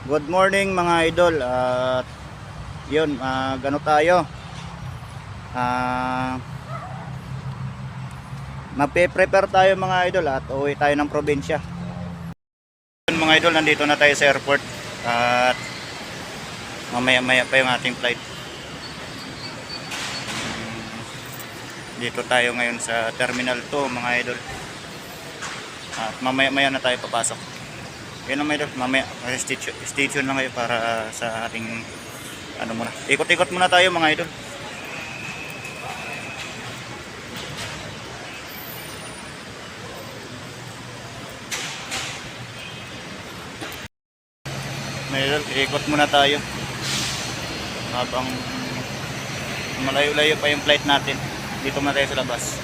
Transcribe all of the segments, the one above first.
Good morning mga idol. At yun, gano tayo. Uh, Magpe-prepare tayo mga idol at uwi tayo ng probinsya. Yun, mga idol, nandito na tayo sa airport. At mamaya-maya pa yung ating flight. Dito tayo ngayon sa Terminal 2 mga idol. At mamaya-maya na tayo papasok. Yun lang mga idol, mamaya stay tuned lang kayo para sa ating ano muna. Ikot-ikot muna tayo mga idol. Mga idol, ikot muna tayo. Habang malayo-layo pa yung flight natin. Dito muna tayo sa labas.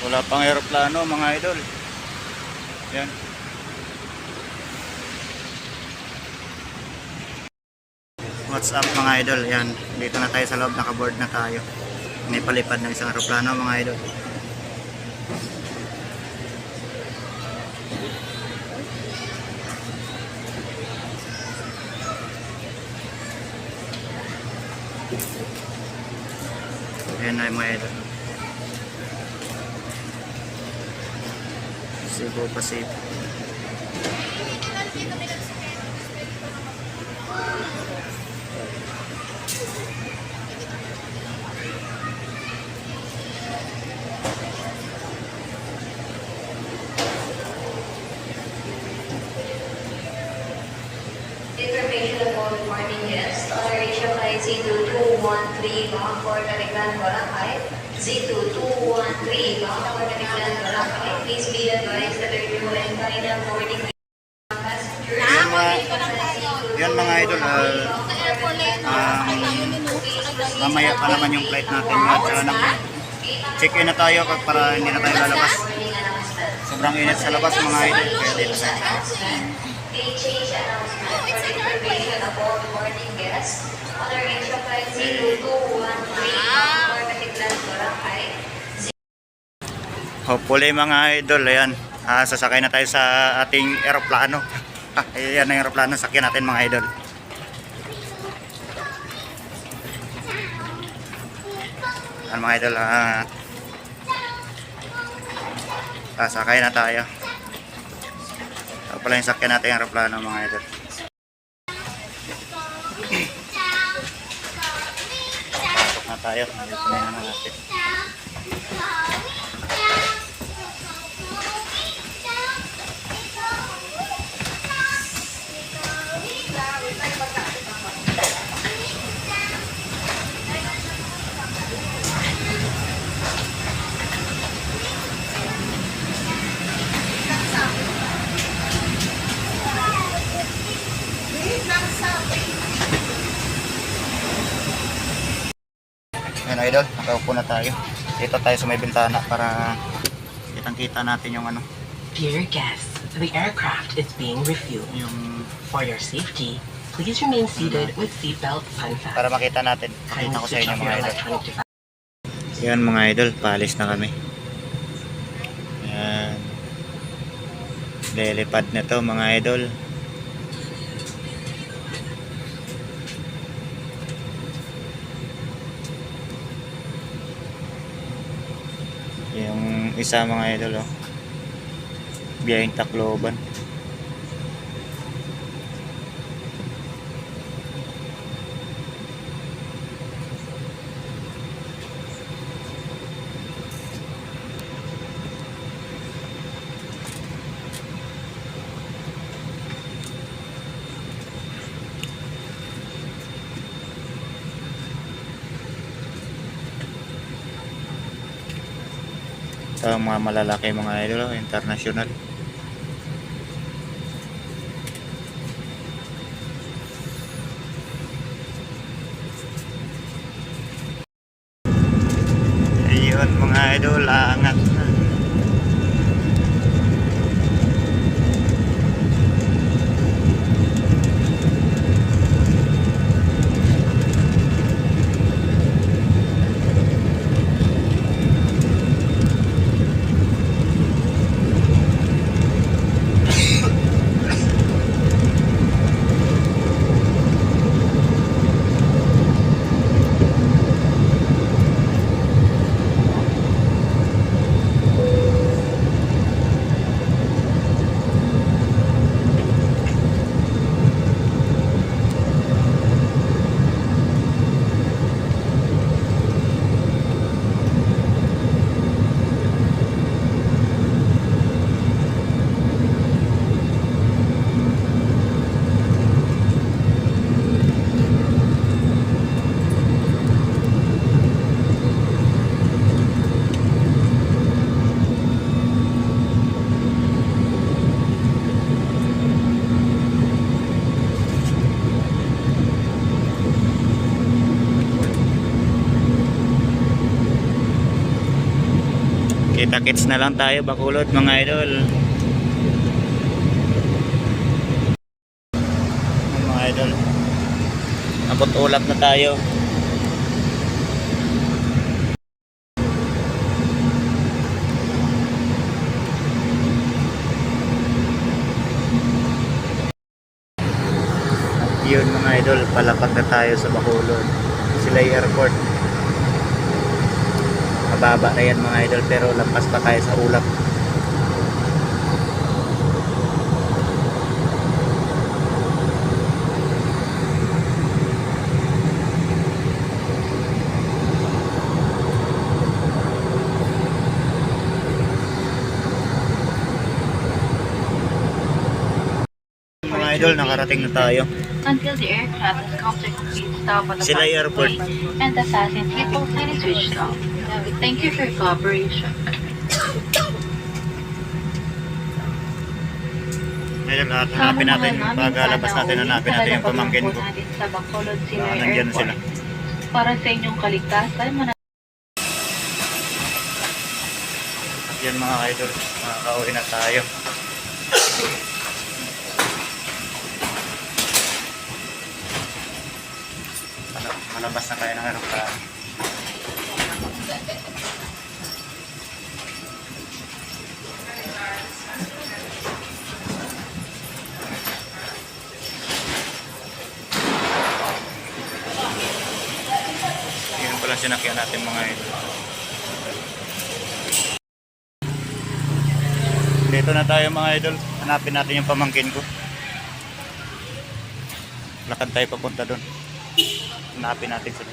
Wala pang aeroplano mga idol. Yan. What's up mga idol? Yan. Dito na tayo sa loob. Nakaboard na tayo. May palipad ng isang aeroplano mga idol. Yan na mga idol. Cebu Pacific. Information about morning guests. On our Asia flight Z2213 bound for Carignan, Boracay. Z2213 bound for Carignan, Boracay. Please be advised that the crew and final boarding passengers. Yan mga idol. Mamaya pa naman yung flight natin. Check-in na tayo para hindi na tayo lalabas. Sobrang init sa labas mga idol. Kaya dito tayo. Change announcement for information about morning guests. On our Asia flight Z2213 bound for Carignan, Boracay. Hopefully mga idol, ayan, sasakay na tayo sa ating eroplano. Ayan ang eroplano, sakyan natin mga idol. Ayan mga idol, sasakay na tayo. Ito pala yung sakyan natin yung eroplano mga idol. Pasok na tayo, dito na naman natin. Ayan idol, nakaupo na tayo. Dito tayo sa may bintana para kitang-kita natin yung ano. Dear guests, the aircraft is being refueled. Yung For your safety, please remain seated with seatbelt unfastened. para makita natin. Pakita ko sa inyo mga idol. electronic device. Yan mga idol, paalis na kami. Yan. Lilipad na to mga idol. Yung isa mga idol, oh. Biyaheng Tacloban. Ito ang mga malalaki mga idol, international. Nalangat na. Kita-kits na lang tayo Bacolod mga idol. Mga idol, abot ulap na tayo. Yun mga idol, palapag na tayo sa Bacolod, Silay Airport. Mababa na yan mga idol, pero lampas pa tayo sa ulap. Mga idol, nakarating na tayo. Until the aircraft has come to a complete stop on the Silay parking Airport. bay and the fasten seatbelt sign is switched off. Thank you for your cooperation. Ngayon, hanapin natin, paglalabas natin, hanapin natin yung pamangkin ko. Sa Bacolod Silay Nandyan na sila. Airport. Para sa inyong kaligtasan, At yan mga idol, makakauwi na tayo. Malabas na tayo ng aeroplano. Yun pala sinakyan natin mga idol. Dito na tayo mga idol. Hanapin natin yung pamangkin ko. Lakad tayo papunta doon. Hanapin natin sila.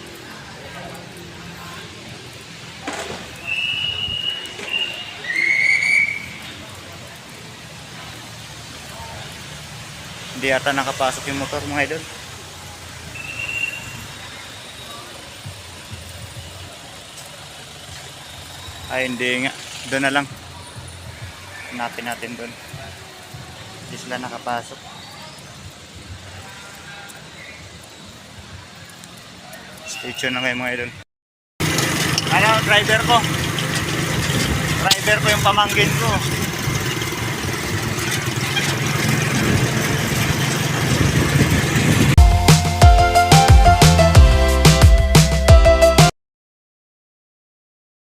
Hindi yata nakapasok yung motor mga idol. Ay hindi nga. Doon na lang. Hanapin natin doon. Hindi sila nakapasok. Stay tuned na kayo mga idol. Ano, driver ko yung pamangkin ko.